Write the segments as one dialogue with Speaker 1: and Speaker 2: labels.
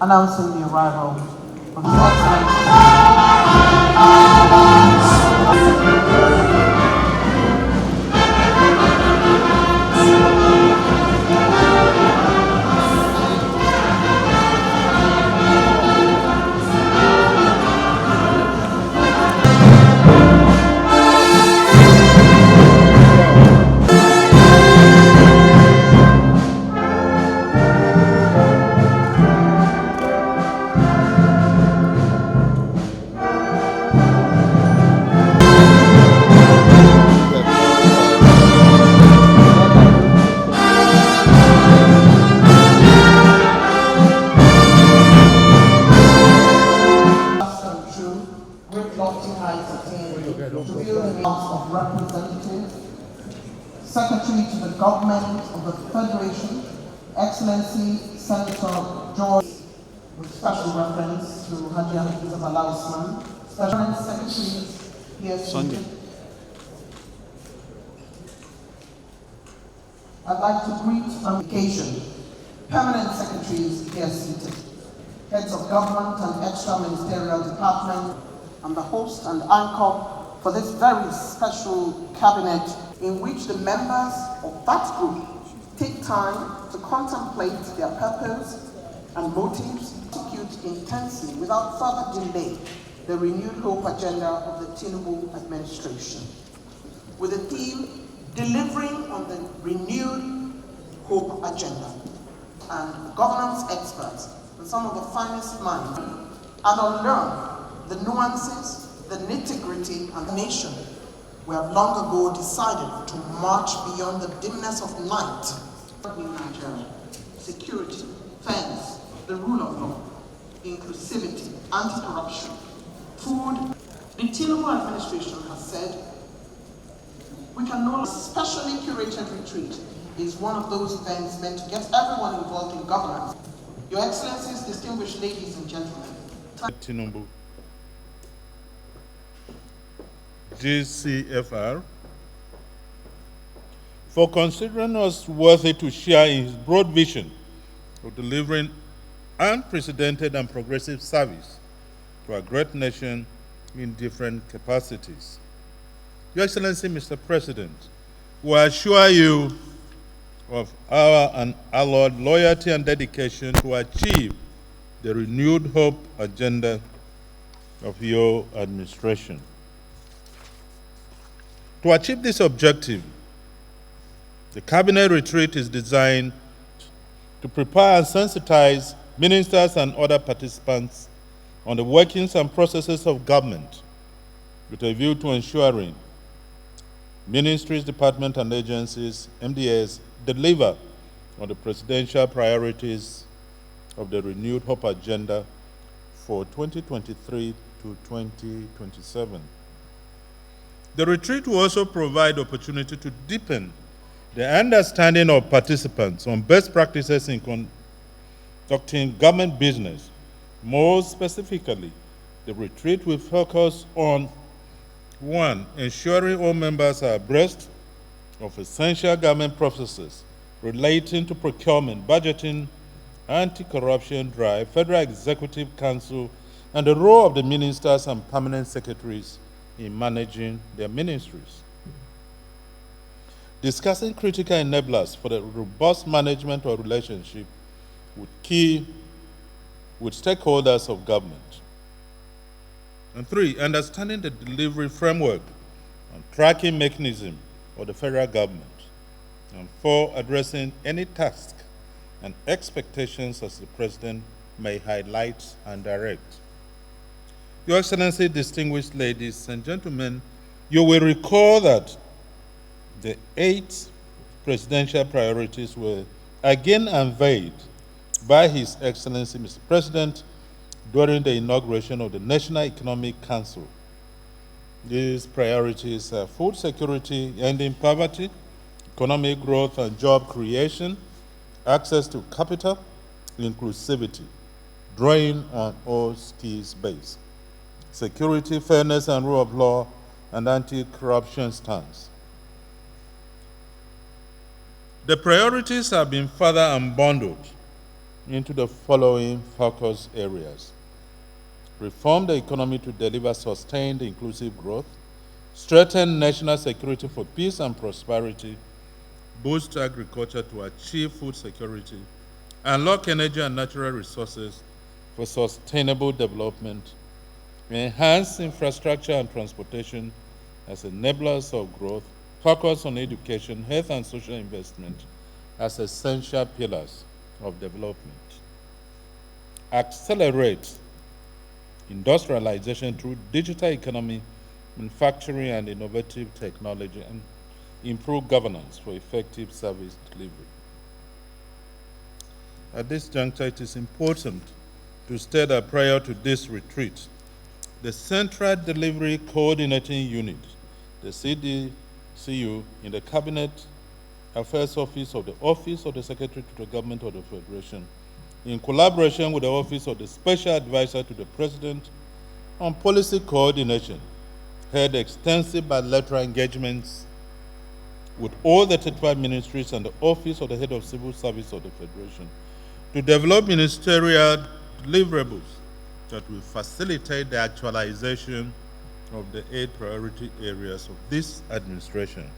Speaker 1: Announcing the arrival of His Excellency. Of Representatives, Secretary to the Government of the Federation, Excellency Senator George, with special reference to Haji Hadiza Bala Usman, Special Secretaries here seated. I'd like to greet on occasion permanent secretaries here seated, heads of government and extra ministerial department, and the host and anchor for this very special cabinet in which the members of that group take time to contemplate their purpose and motives, execute intensely without further delay the renewed hope agenda of the Tinubu administration. With the theme, delivering on the renewed hope agenda, and governance experts and some of the finest minds, and unlearn the nuances, the nitty-gritty, and the nation, we have long ago decided to march beyond the dimness of night in Nigeria. Security, fairness, the rule of law, inclusivity, anti-corruption, food. The Tinubu administration has said, we can no longer, specially curated retreat is one of those events meant to get everyone involved in governance. Your Excellencies, distinguished ladies and gentlemen.
Speaker 2: Tinubu. GCFR, for considering us worthy to share in his broad vision of delivering unprecedented and progressive service to our great nation in different capacities. Your Excellency, Mr. President, we assure you of our unalloyed loyalty and dedication to achieve the renewed hope agenda of your administration. To achieve this objective, the Cabinet retreat is designed to prepare and sensitize ministers and other participants on the workings and processes of government with a view to ensuring ministries, departments, and agencies, MDAs, deliver on the presidential priorities of the renewed hope agenda for 2023 to 2027. The retreat will also provide opportunity to deepen the understanding of participants on best practices in conducting government business. More specifically, the retreat will focus on 1, ensuring all members are abreast of essential government processes relating to procurement, budgeting, anti-corruption drive, Federal Executive Council, and the role of the ministers and permanent secretaries in managing their ministries. Discussing critical enablers for the robust management of relationship with stakeholders of government. And 3, understanding the delivery framework and tracking mechanism of the federal government. And 4, addressing any task and expectations as the President may highlight and direct. Your Excellency, distinguished ladies and gentlemen, you will recall that the 8 presidential priorities were again unveiled by His Excellency Mr. President during the inauguration of the National Economic Council. These priorities are food security, ending poverty, economic growth and job creation, access to capital, inclusivity, drawing on all skills base, security, fairness and rule of law, and anti-corruption stance. The priorities have been further unbundled into the following focus areas: reform the economy to deliver sustained inclusive growth, strengthen national security for peace and prosperity, boost agriculture to achieve food security, unlock energy and natural resources for sustainable development, enhance infrastructure and transportation as enablers of growth, focus on education, health and social investment as essential pillars of development, accelerate industrialization through digital economy, manufacturing and innovative technology, and improve governance for effective service delivery. At this juncture, it is important to state that prior to this retreat, the Central Delivery Coordinating Unit, the CDCU, in the Cabinet Affairs Office of the Secretary to the Government of the Federation, in collaboration with the Office of the Special Advisor to the President on Policy Coordination, held extensive bilateral engagements with all the 35 ministries and the Office of the Head of Civil Service of the Federation to develop ministerial deliverables that will facilitate the actualization of the 8 priority areas of this administration.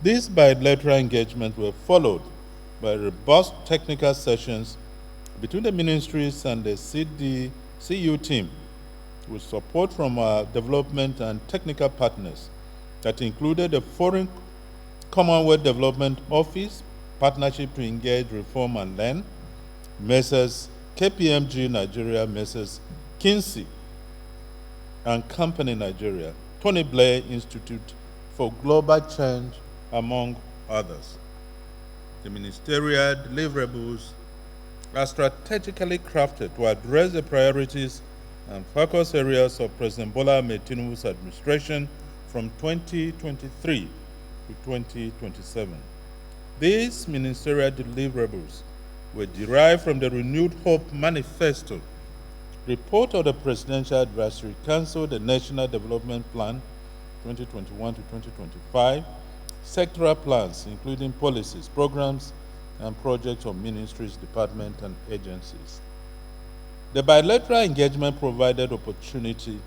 Speaker 2: These bilateral engagements were followed by robust technical sessions between the ministries and the CDCU team, with support from our development and technical partners that included the Foreign Commonwealth Development Office, Partnership to Engage, Reform and Learn, Messrs. KPMG Nigeria, Messrs. Kinsey and Company Nigeria, Tony Blair Institute for Global Change, among others. The ministerial deliverables are strategically crafted to address the priorities and focus areas of President Bola Ahmed Tinubu's administration from 2023 to 2027. These ministerial deliverables were derived from the Renewed Hope Manifesto, report of the Presidential Advisory Council, the National Development Plan 2021 to 2025, sectoral plans including policies, programs, and projects of ministries, departments, and agencies. The bilateral engagement provided opportunity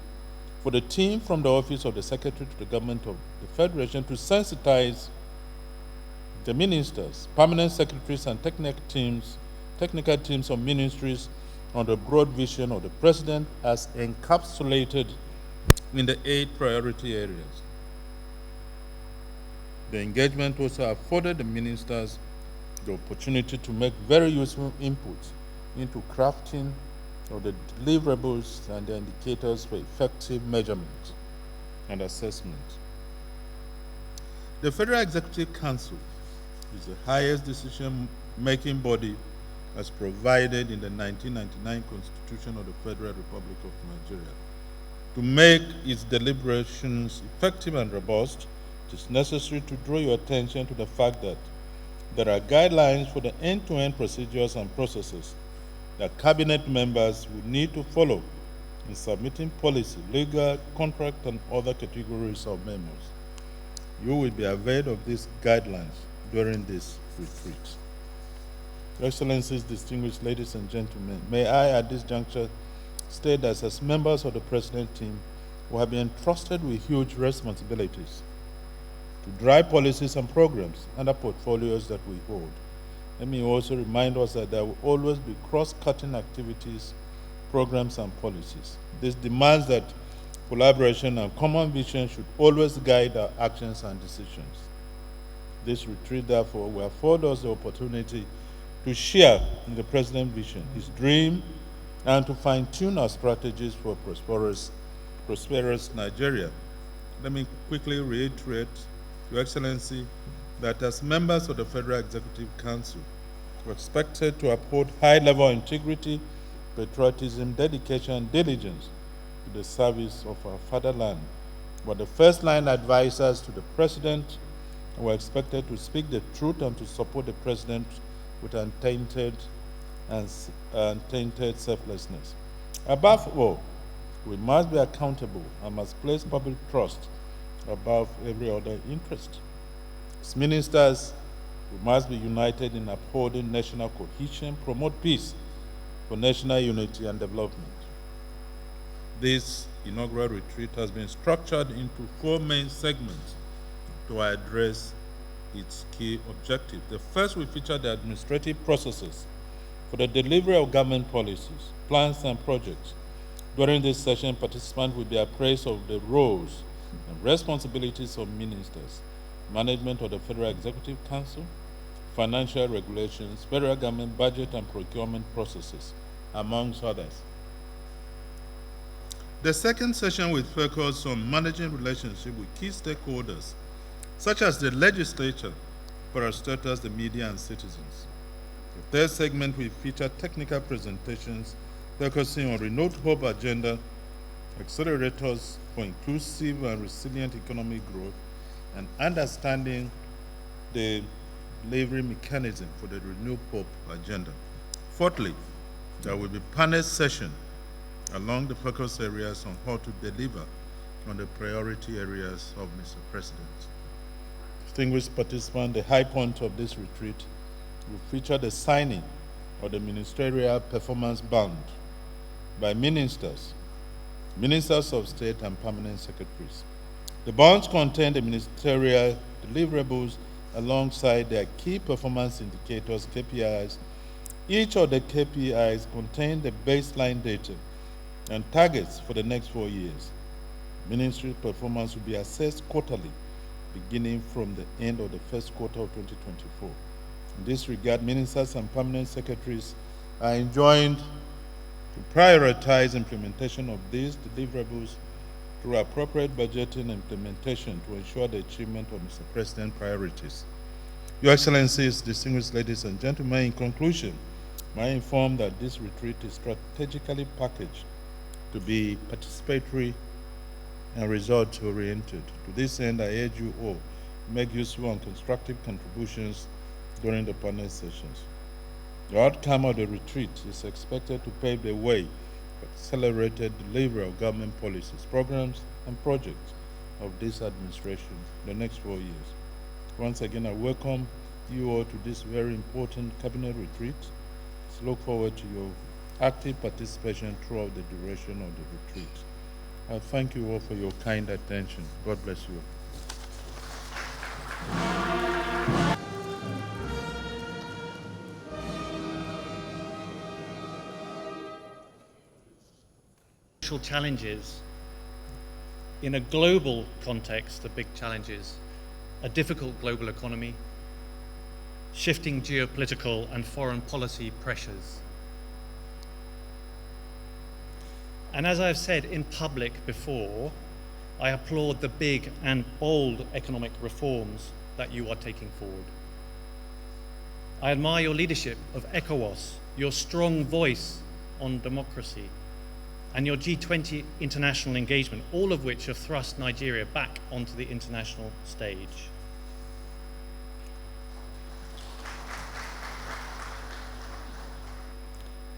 Speaker 2: for the team from the Office of the Secretary to the Government of the Federation to sensitize the ministers, permanent secretaries, and technical teams of ministries on the broad vision of the President as encapsulated in the 8 priority areas. The engagement also afforded the ministers the opportunity to make very useful inputs into crafting of the deliverables and the indicators for effective measurement and assessment. The Federal Executive Council is the highest decision-making body as provided in the 1999 Constitution of the Federal Republic of Nigeria. To make its deliberations effective and robust, it is necessary to draw your attention to the fact that there are guidelines for the end-to-end procedures and processes that cabinet members would need to follow in submitting policy, legal, contract, and other categories of memos. You will be aware of these guidelines during this retreat. Your Excellencies, distinguished ladies and gentlemen, may I at this juncture state that as members of the President team, we have been entrusted with huge responsibilities to drive policies and programs under portfolios that we hold. Let me also remind us that there will always be cross-cutting activities, programs, and policies. This demands that collaboration and common vision should always guide our actions and decisions. This retreat, therefore, will afford us the opportunity to share in the President's vision, his dream, and to fine-tune our strategies for prosperous Nigeria. Let me quickly reiterate, Your Excellency, that as members of the Federal Executive Council, we're expected to uphold high-level integrity, patriotism, dedication, and diligence to the service of our fatherland. We're the first-line advisors to the President, and we're expected to speak the truth and to support the President with untainted selflessness. Above all, we must be accountable and must place public trust above every other interest. As ministers, we must be united in upholding national cohesion, promote peace for national unity and development. This inaugural retreat has been structured into 4 main segments to address its key objectives. The first will feature the administrative processes for the delivery of government policies, plans, and projects. During this session, participants will be appraised of the roles and responsibilities of ministers, management of the Federal Executive Council, financial regulations, federal government budget and procurement processes, amongst others. The second session will focus on managing relationships with key stakeholders, such as the legislature, parastatals, the media, and citizens. The third segment will feature technical presentations focusing on renewed hope agenda, accelerators for inclusive and resilient economic growth, and understanding the delivery mechanism for the renewed hope agenda. Fourthly, there will be panel session along the focus areas on how to deliver on the priority areas of Mr. President. Distinguished participants, the high point of this retreat will feature the signing of the Ministerial Performance Bond by ministers, ministers of state, and permanent secretaries. The bonds contain the ministerial deliverables alongside their key performance indicators, KPIs. Each of the KPIs contain the baseline data and targets for the next 4 years. Ministry performance will be assessed quarterly, beginning from the end of the first quarter of 2024. In this regard, ministers and permanent secretaries are enjoined to prioritize implementation of these deliverables through appropriate budgeting and implementation to ensure the achievement of Mr. President's priorities. Your Excellencies, distinguished ladies and gentlemen, in conclusion, I inform that this retreat is strategically packaged to be participatory and result-oriented. To this end, I urge you all to make useful and constructive contributions during the panel sessions. The outcome of the retreat is expected to pave the way for accelerated delivery of government policies, programs, and projects of this administration in the next 4 years. Once again, I welcome you all to this very important cabinet retreat. I look forward to your active participation throughout the duration of the retreat. I thank you all for your kind attention. God bless you.
Speaker 3: Challenges in a global context, the big challenges: a difficult global economy, shifting geopolitical and foreign policy pressures. And as I've said in public before, I applaud the big and bold economic reforms that you are taking forward. I admire your leadership of ECOWAS, your strong voice on democracy, and your G20 international engagement, all of which have thrust Nigeria back onto the international stage.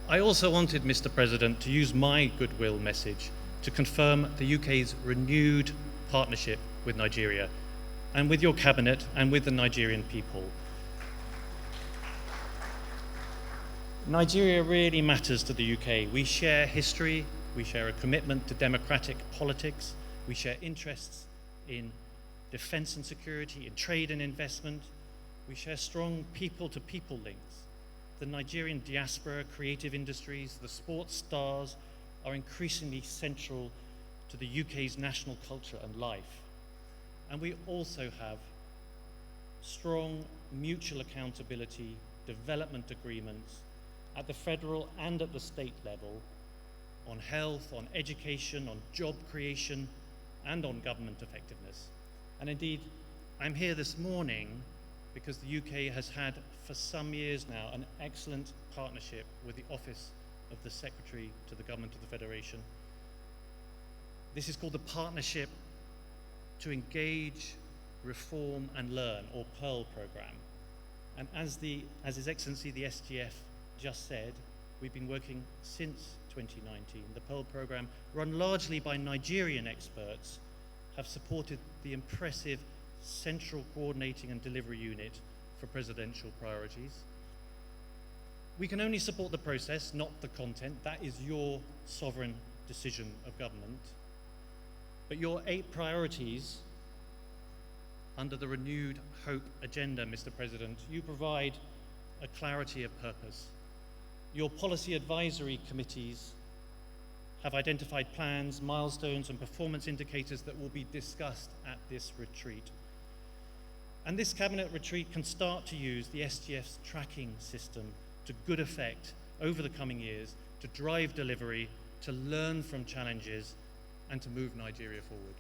Speaker 3: I also wanted, Mr. President, to use my goodwill message to confirm the UK's renewed partnership with Nigeria and with your cabinet and with the Nigerian people. Nigeria really matters to the UK. We share history, we share a commitment to democratic politics, we share interests in defense and security, in trade and investment, we share strong people-to-people links. The Nigerian diaspora, creative industries, the sports stars are increasingly central to the UK's national culture and life. And we also have strong mutual accountability, development agreements at the federal and at the state level on health, on education, on job creation, and on government effectiveness. And indeed, I'm here this morning because the UK has had for some years now an excellent partnership with the Office of the Secretary to the Government of the Federation. This is called the Partnership to Engage, Reform and Learn, or PEARL programme. And as His Excellency the SGF just said, we've been working since 2019. The PEARL programme, run largely by Nigerian experts, have supported the impressive Central Coordinating and Delivery Unit for Presidential Priorities. We can only support the process, not the content. That is your sovereign decision of government. But your 8 priorities under the renewed hope agenda, Mr. President, you provide a clarity of purpose. Your policy advisory committees have identified plans, milestones, and performance indicators that will be discussed at this retreat. And this cabinet retreat can start to use the SGF's tracking system to good effect over the coming years, to drive delivery, to learn from challenges, and to move Nigeria forward.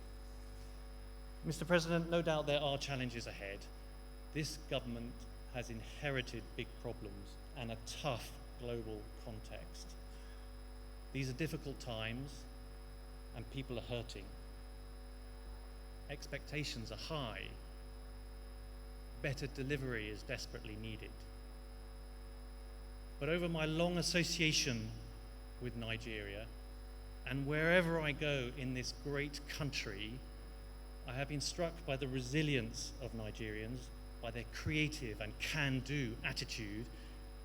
Speaker 3: Mr. President, no doubt there are challenges ahead. This government has inherited big problems and a tough global context. These are difficult times, and people are hurting. Expectations are high. Better delivery is desperately needed. But over my long association with Nigeria, and wherever I go in this great country, I have been struck by the resilience of Nigerians, by their creative and can-do attitude,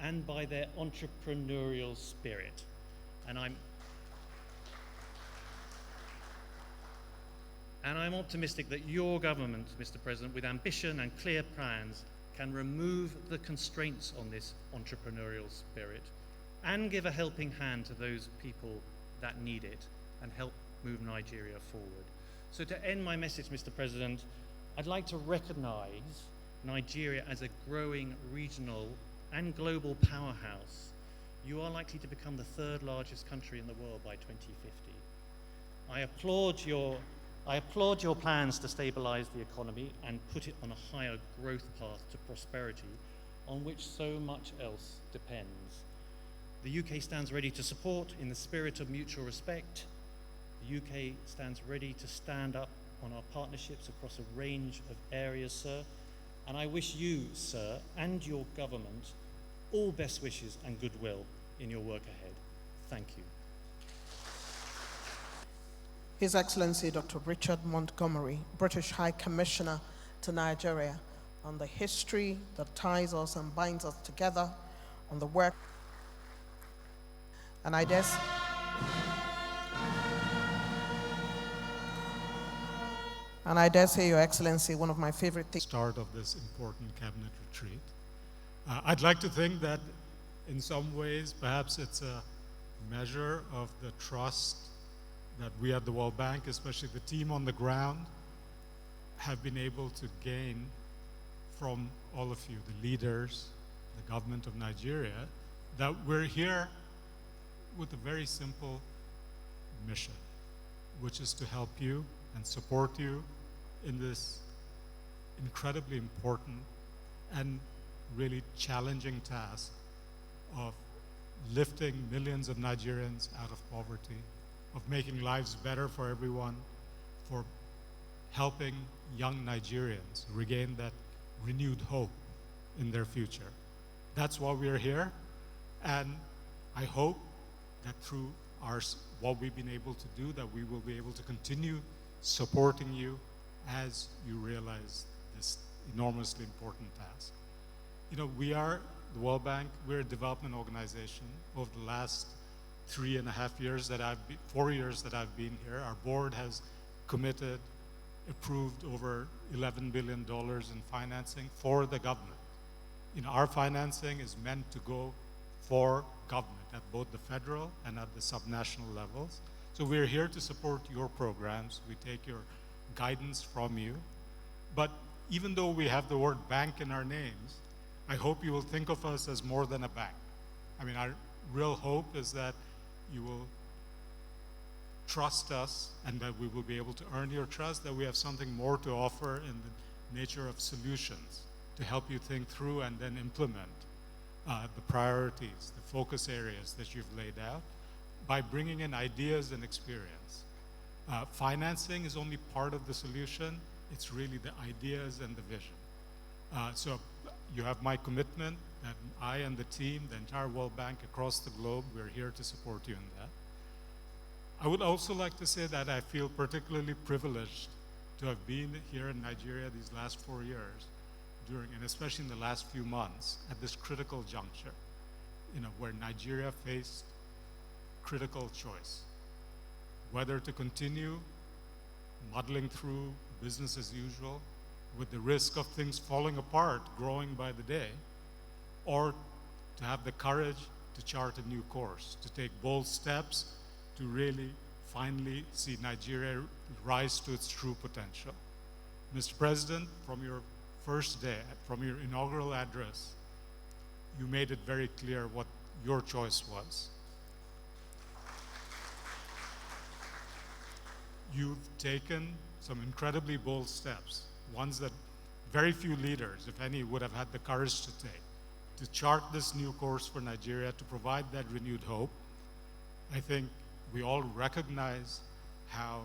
Speaker 3: and by their entrepreneurial spirit. And I'm optimistic that your government, Mr. President, with ambition and clear plans, can remove the constraints on this entrepreneurial spirit and give a helping hand to those people that need it and help move Nigeria forward. So to end my message, Mr. President, I'd like to recognize Nigeria as a growing regional and global powerhouse. You are likely to become the 3rd largest country in the world by 2050. I applaud your plans to stabilize the economy and put it on a higher growth path to prosperity, on which so much else depends. The UK stands ready to support in the spirit of mutual respect. The UK stands ready to stand up on our partnerships across a range of areas, sir. And I wish you, sir, and your government all best wishes and goodwill in your work ahead. Thank you.
Speaker 1: His Excellency Dr. Richard Montgomery, British High Commissioner to Nigeria, on the history that ties us and binds us together, on the work. And I dare say, Your Excellency, one of my favorite things.
Speaker 4: Start of this important cabinet retreat. I'd like to think that in some ways, perhaps it's a measure of the trust that we at the World Bank, especially the team on the ground, have been able to gain from all of you, the leaders, the government of Nigeria, that we're here with a very simple mission, which is to help you and support you in this incredibly important and really challenging task of lifting millions of Nigerians out of poverty, of making lives better for everyone, for helping young Nigerians regain that renewed hope in their future. That's why we're here, and I hope that through what we've been able to do, that we will be able to continue supporting you as you realize this enormously important task. You know, we are the World Bank, we're a development organization. Over the last 3.5 years that 4 years that I've been here, our board has committed, approved over $11 billion in financing for the government. You know, our financing is meant to go for government at both the federal and at the subnational levels. So we're here to support your programs. We take your guidance from you. But even though we have the word bank in our names, I hope you will think of us as more than a bank. I mean, our real hope is that you will trust us and that we will be able to earn your trust, that we have something more to offer in the nature of solutions to help you think through and then implement the priorities, the focus areas that you've laid out by bringing in ideas and experience. Financing is only part of the solution. It's really the ideas and the vision. So you have my commitment that I and the team, the entire World Bank across the globe, we're here to support you in that. I would also like to say that I feel particularly privileged to have been here in Nigeria these last 4 years, and especially in the last few months, at this critical juncture, where Nigeria faced critical choice, whether to continue muddling through business as usual with the risk of things falling apart, growing by the day, or to have the courage to chart a new course, to take bold steps to really finally see Nigeria rise to its true potential. Mr. President, from your first day, from your inaugural address, you made it very clear what your choice was. You've taken some incredibly bold steps, ones that very few leaders, if any, would have had the courage to take, to chart this new course for Nigeria, to provide that renewed hope. I think we all recognize how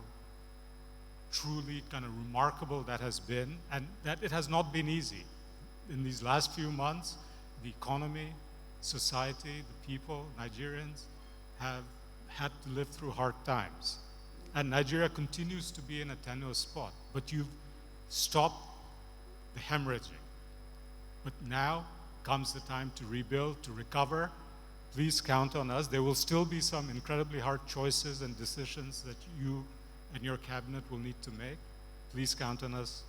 Speaker 4: truly kind of remarkable that has been, and that it has not been easy. In these last few months, the economy, society, the people, Nigerians, have had to live through hard times. And Nigeria continues to be in a tenuous spot, but you've stopped the hemorrhaging. But now comes the time to rebuild, to recover. Please count on us. There will still be some incredibly hard choices and decisions that you and your cabinet will need to make. Please count on us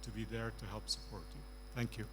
Speaker 4: to be there to help support you. Thank you.